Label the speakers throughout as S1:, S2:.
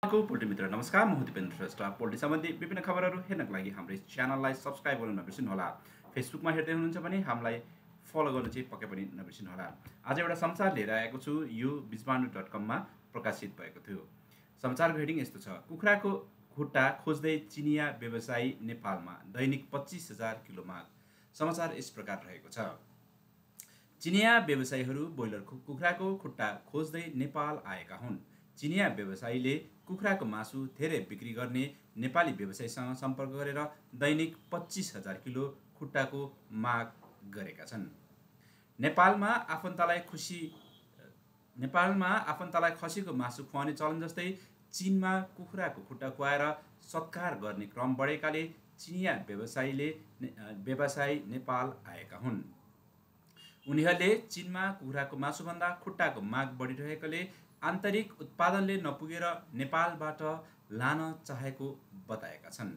S1: Poultry मित्र नमस्कार, म दिपेन्द्र श्रेष्ठ। पोल्ट्री सम्बन्धी विभिन्न खबरहरू हेर्नको लागि हाम्रो च्यानललाई सब्सक्राइब गर्न नबिर्सिनुहोला। फेसबुकमा हेर्दै हुनुहुन्छ भने हामीलाई फलो गर्नु चाहिँ पक्कै पनि नबिर्सिनुहोला। आज एउटा समाचार लिएर आएको छु, यो बिजबान्डु.com मा प्रकाशित भएको थियो। समाचारको हेडिङ यस्तो छ: कुखुराको खुट्टा खोज्दै चिनिया व्यवसायी नेपालमा, दैनिक 25,000 किलो माग। समाचार यस प्रकार रहेको छ: चिनिया व्यवसायीहरू ब्रोइलर कुखुराको खुट्टा खोज्दै नेपाल आएका हुन्। चिनिया व्यवसायीले कुखुराको मासु धेरै बिक्री गर्ने नेपाली व्यवसायीसँग सम्पर्क गरेर दैनिक 25,000 किलो खुट्टाको माग गरेका छन्। नेपालमा आफन्तलाई खसीको मासु खुवाउने चलन जस्तै चीनमा कुखुराको खुट्टा खुवाएर सत्कार गर्ने क्रम बढेकाले चिनिया व्यवसायी नेपाल आएका हुन्। उनीहरूले चीनमा कुखुराको मासुभन्दा खुट्टाको माग बढिरहेकोले आन्तरिक उत्पादनले नपुगेर नेपालबाट लान चाहेको बताएका छन्।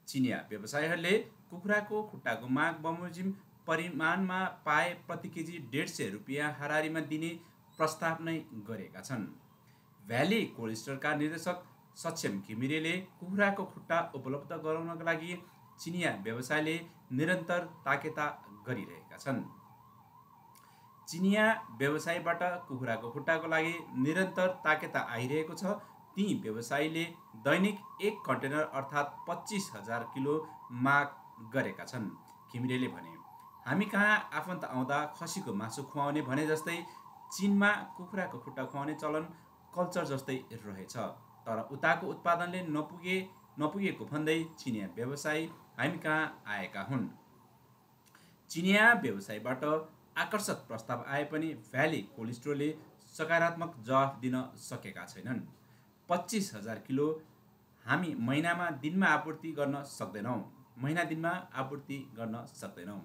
S1: चिनिया व्यवसायीहरूले कुखुराको खुट्टाको माग बमोजिम परिमाणमा पाए प्रति केजी 150 रुपियाँ हाराहारीमा दिने प्रस्ताव नै गरेका छन्। भ्याली कोल्ड स्टोरका निर्देशक सक्षम घिमिरेले कुखुराको खुट्टा उपलब्ध गराउनका लागि चिनिया व्यवसायले निरन्तर ताकेता गरिरहेका छन्। चिनिया व्यवसायीबाट कुखुराको खुट्टाको लागि निरन्तर ताकेता आइरहेको छ। ती व्यवसायीले दैनिक 1 कन्टेनर अर्थात् 25,000 किलो माग गरेका छन्। घिमिरेले भने, हामी कहाँ आफन्त आउँदा खसीको मासु खुवाउने भने जस्तै चीनमा कुखुराको खुट्टा खुवाउने चलन कल्चर जस्तै रहेछ। तर उताको उत्पादनले नपुगेको भन्दै चिनिया व्यवसायी हामी कहाँ आएका हुन्। चिनिया व्यवसायीबाट आकर्षक प्रस्ताव आए पनि भ्याली कोल्ड स्टोरले सकारात्मक जवाफ दिन सकेका छैनन्। 25,000 किलो हामी महिना दिनमा आपूर्ति गर्न सक्दैनौँ।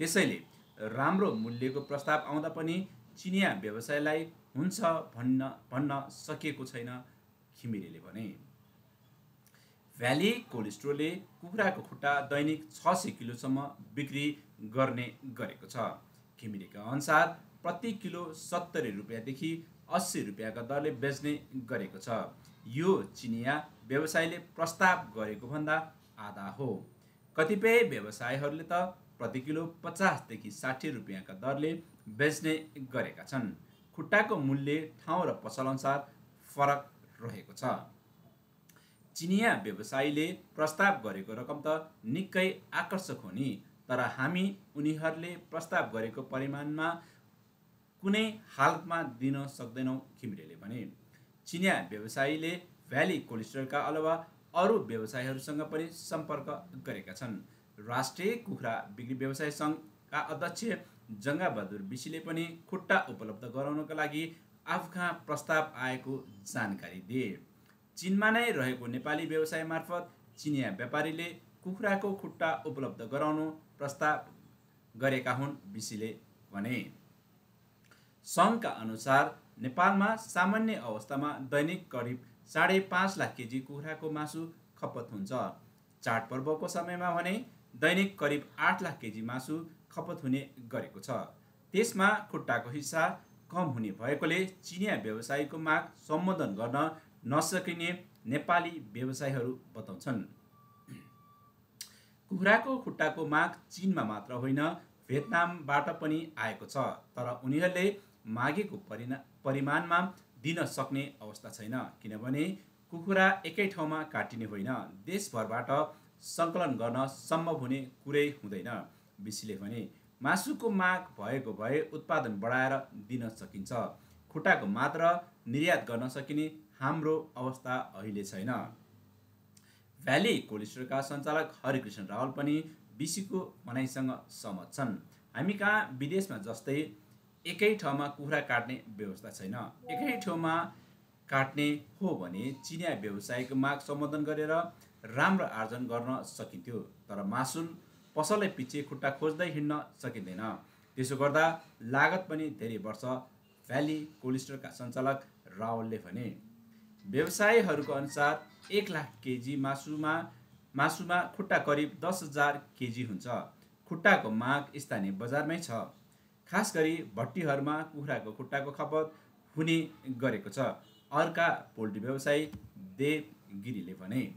S1: त्यसैले राम्रो मूल्यको प्रस्ताव आउँदा पनि चिनिया व्यवसायलाई हुन्छ भन्न सकिएको छैन, घिमिरेले भने। भ्याली कोल्ड स्टोरले कुखुराको खुट्टा दैनिक 600 किलोसम्म बिक्री गर्ने गरेको छ। घिमिरेका अनुसार प्रति किलो 70 रुपियाँदेखि 80 रुपियाँका दरले बेच्ने गरेको छ। यो चिनिया व्यवसायीले प्रस्ताव गरेको भन्दा आधा हो। कतिपय व्यवसायीहरूले त प्रति किलो 50देखि 60 रुपियाँका दरले बेच्ने गरेका छन्। खुट्टाको मूल्य ठाउँ र पसलअनुसार फरक रहेको छ। चिनिया व्यवसायीले प्रस्ताव गरेको रकम त निकै आकर्षक हो नि, तर हामी उनीहरूले प्रस्ताव गरेको परिमाणमा कुनै हालतमा दिन सक्दैनौँ, घिमिरेले भने। चिनिया व्यवसायीले भ्याली कोल्ड स्टोरका अलावा अरू व्यवसायीहरूसँग पनि सम्पर्क गरेका छन्। राष्ट्रिय कुखुरा बिक्री व्यवसाय सङ्घका अध्यक्ष जङ्गाबहादुर विशीले पनि खुट्टा उपलब्ध गराउनका लागि आफूकहाँ प्रस्ताव आएको जानकारी दिए। चीनमा नै रहेको नेपाली व्यवसाय मार्फत चिनिया व्यापारीले कुखुराको खुट्टा उपलब्ध गराउनु प्रस्ताव गरेका हुन्, विशीले भने। सङ्घका अनुसार नेपालमा सामान्य अवस्थामा दैनिक करिब 5.5 लाख केजी कुखुराको मासु खपत हुन्छ। चाडपर्वको समयमा भने दैनिक करिब 8 लाख केजी मासु खपत हुने गरेको छ। त्यसमा खुट्टाको हिस्सा कम हुने भएकोले चिनिया व्यवसायीको माग सम्बोधन गर्न नसकिने नेपाली व्यवसायीहरू बताउँछन्। कुखुराको खुट्टाको माग चीनमा मात्र होइन, भियतनामबाट पनि आएको छ, तर उनीहरूले मागेको परिमाणमा दिन सक्ने अवस्था छैन, किनभने कुखुरा एकै ठाउँमा काटिने होइन, देशभरबाट सङ्कलन गर्न सम्भव हुने कुरै हुँदैन, विशीले भने। मासुको माग भएको भए उत्पादन बढाएर दिन सकिन्छ। खुट्टाको मात्र निर्यात गर्न सकिने हाम्रो अवस्था अहिले छैन। भ्याली कोल्ड स्टोरका सञ्चालक हरिकृष्ण रावल पनि विशीको भनाइसँग सहमत छन्। हामी कहाँ विदेशमा जस्तै एकै ठाउँमा कुखुरा काट्ने व्यवस्था छैन। एकै ठाउँमा काट्ने हो भने चिनिया व्यवसायीको माग सम्बोधन गरेर राम्रो आर्जन गर्न सकिन्थ्यो, तर मासुन पसलै पछि खुट्टा खोज्दै हिँड्न सकिँदैन। त्यसो गर्दा लागत पनि धेरै बढ्छ, भ्याली कोल्ड स्टोरका सञ्चालक रावलले भने। व्यवसायीहरूको अनुसार 1 लाख केजी मासुमा खुट्टा करिब 10,000 केजी हुन्छ। खुट्टाको माग स्थानीय बजारमै छ। खास गरी भट्टीहरूमा कुखुराको खुट्टाको खपत हुने गरेको छ। अर्का पोल्ट्री व्यवसायी देव गिरीले भने।